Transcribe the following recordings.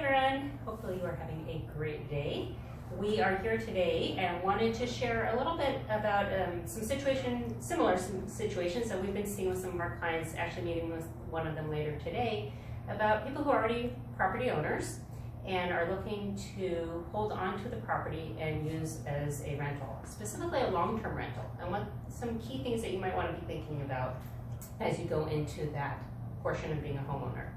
everyone, hopefully you are having a great day. We are here today and wanted to share a little bit about similar situations that we've been seeing with some of our clients, actually meeting with one of them later today, about people who are already property owners and are looking to hold on to the property and use as a rental, specifically a long-term rental, and what some key things that you might want to be thinking about as you go into that portion of being a homeowner.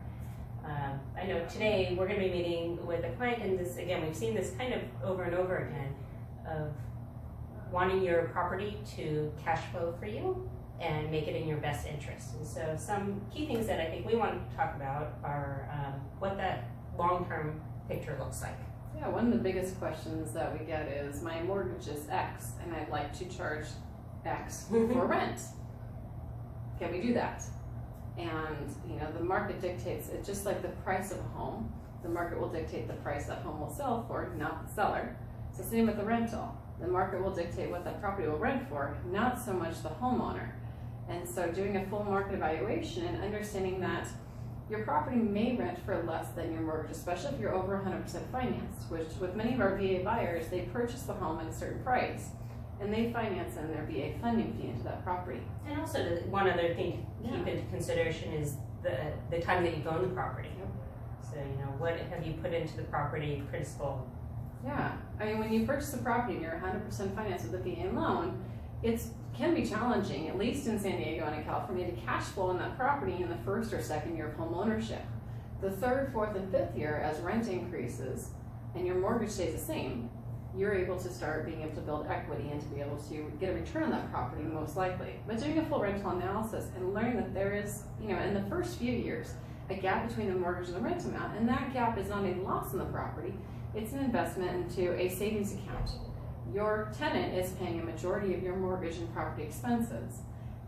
I know today we're going to be meeting with a client, and this, again, we've seen this kind of over and over again, of wanting your property to cash flow for you and make it in your best interest. And so some key things that I think we want to talk about are what that long-term picture looks like. Yeah, one of the biggest questions that we get is, my mortgage is X and I'd like to charge X for rent. Can we do that? And the market dictates it, just like the price of a home. The market will dictate the price that home will sell for, not the seller. It's the same with the rental. The market will dictate what that property will rent for, not so much the homeowner. And so doing a full market evaluation and understanding that your property may rent for less than your mortgage, especially if you're over 100% financed, which with many of our VA buyers, they purchase the home at a certain price and they finance in their VA funding fee into that property. And also one other thing to keep into consideration is the time that you've owned the property. Yep. So, what have you put into the property principal? Yeah, I mean, when you purchase a property and you're 100% financed with a VA loan, it can be challenging, at least in San Diego and in California, to cash flow on that property in the first or second year of home ownership. The third, fourth, and fifth year, as rent increases and your mortgage stays the same, you're able to start being able to build equity and to be able to get a return on that property, most likely. But doing a full rental analysis and learning that there is, in the first few years, a gap between the mortgage and the rent amount, and that gap is not a loss in the property, it's an investment into a savings account. Your tenant is paying a majority of your mortgage and property expenses,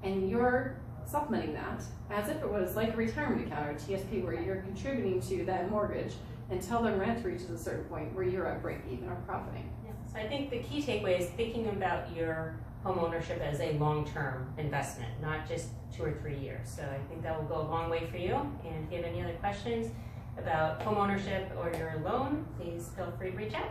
and you're supplementing that as if it was like a retirement account or a TSP, where you're contributing to that mortgage until the rent reaches a certain point where you're at break even or profiting. Yeah. So I think the key takeaway is thinking about your home ownership as a long-term investment, not just 2 or 3 years. So I think that will go a long way for you. And if you have any other questions about home ownership or your loan, please feel free to reach out.